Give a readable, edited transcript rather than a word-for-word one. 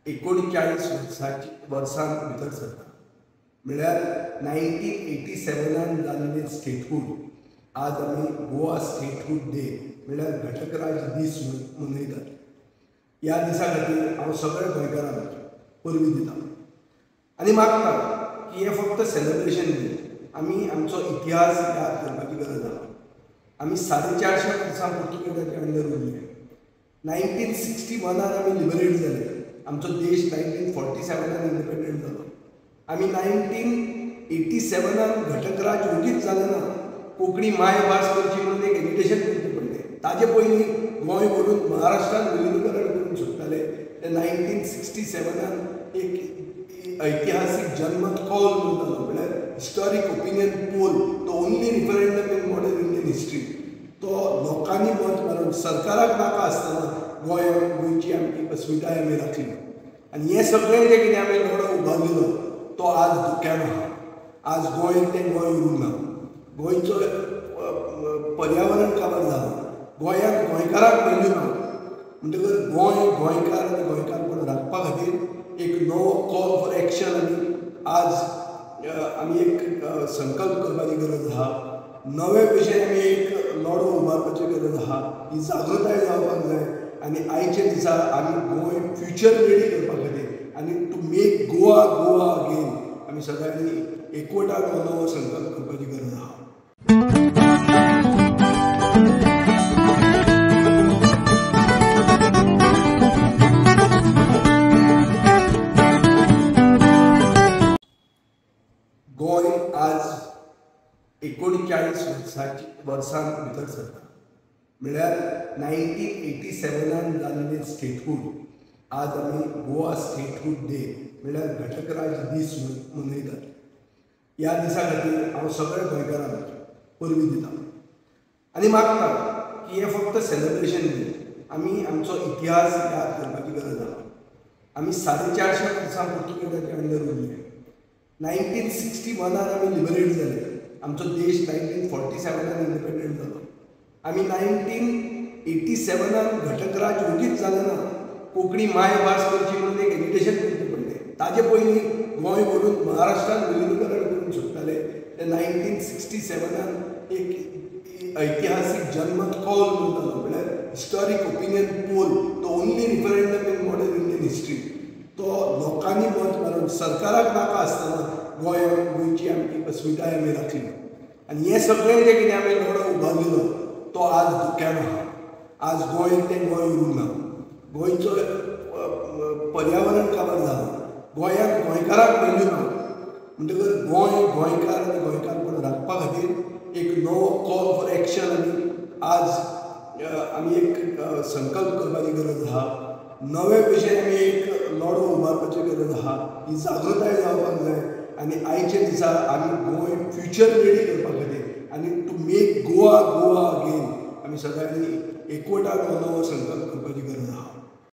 39 वर्सां भितर सरता म्हळ्यार 1987 जाल्लें स्टेटहूड आज आमी गोवा स्टेटहूड डे म्हळ्यार घटकराज दीस मनयतात। ह्या दिसा खातीर हांव सगळ्या गोंयकारांक परबी दिता आनी मागता की हें फक्त सेलिब्रेशन न्ही, आमी आमचो इतिहास याद करपाची गरज आसा। आमी 450 वर्सां पुर्तुगेजाच्या अंडर उरले। 1961 आमी लिबरेट जाले। आमचो देश 1947 इंडिपेंडंट जालो। आमी 1987 घटकराज वगीच जालें ना, कोंकणी मायभास करची म्हणून एक एजुकेशन करचें पडलें। ताजे पयलीं गोंय व्हरून महाराष्ट्रान विलीनीकरण करूंक सोदताले। ते 1967 एक ऐतिहासीक जनमत कौल म्हणून जालो, म्हळ्यार हिस्टॉरीक ओपिनियन पोल, तो only referendum in modern Indian history. तो लोकांनी मत मारून सरकाराक नाका आसतना गोंयची आमची अस्मिताय आमी राखली आनी हें सगळें जें कितें आमी लढो उबारलेलो तो आज धोक्यान आसा। आज गोंय तें गोंय उरूंक ना। गोंयचो पर्यावरण काबार जालां। गोंयांत गोंयकाराक व्हॅल्यू ना। म्हणटकच गोंय गोंयकार आनी गोंयकारपण राखपा खातीर एक नवो कॉल फॉर एक्शन आमी एक संकल्प करपाची गरज आसा। नवे भशेन आमी एक लढो उबारपाची गरज आसा। ही जागृताय जावपाक जाय आनी आयच्या दिसा आमी गोंय फ्युचर रेडी करपा खातीर आनी to make Goa Goa again आमी सगळ्यांनी एकवटान हो नवो संकल्प करपाची गरज आसा। गोंय आज 39 वर्सां भितर सरता म्हळ्यार 1987 जाल्लें स्टेटहूड आज आमी गोवा स्टेटहूड डे म्हळ्यार घटकराज दीस मनयतात। ह्या दिसा खातीर हांव सगळ्या गोंयकारांक परबी दिता आनी मागता की हें फक्त सेलिब्रेशन न्ही, आमी आमचो इतिहास याद करपाची गरज आसा। आमी 450 वर्सां पुर्तुगेजाच्या अंडर उरले। 1961 आमी लिबरेट जाले। आमचो देश 1947 इंडिपेंडंट जालो। आमी 1987 घटकराज वगीच जालें ना, कोंकणी मायभास करची म्हणून एक एजुकेशन करचें पडलें। ताजे पयलीं गोंय व्हरून महाराष्ट्रान विलीनीकरण करूंक सोदताले। ते 1967 एक ऐतिहासीक जनमत कौल म्हणून जालो, म्हळ्यार हिस्टॉरीक ओपिनियन पोल, तो only referendum in modern Indian history. तो लोकांनी मत मारून सरकाराक नाका आसतना गोंयची आमची अस्मिताय आमी राखली आनी हें सगळें जें कितें आमी लढो उबारलेलो तो आज धोक्यान आसा। आज गोंय तें गोंय उरूंक ना। गोंयचो पर्यावरण काबार जालां। गोंयांत गोंयकाराक व्हॅल्यू ना। म्हणटकच गोंय गोंयकार आनी गोंयकारपण राखपा खातीर एक नवो कॉल फॉर एक्शन आमी एक संकल्प करपाची गरज आसा। नवे भशेन आमी एक लढो उबारपाची गरज आसा। ही जागृताय जावपाक जाय आनी आयच्या दिसा आमी गोंय फ्युचर रेडी करपा खातीर आनी to make Goa Goa again आमी सगळ्यांनी एकवटान हो नवो संकल्प करपाची गरज आसा।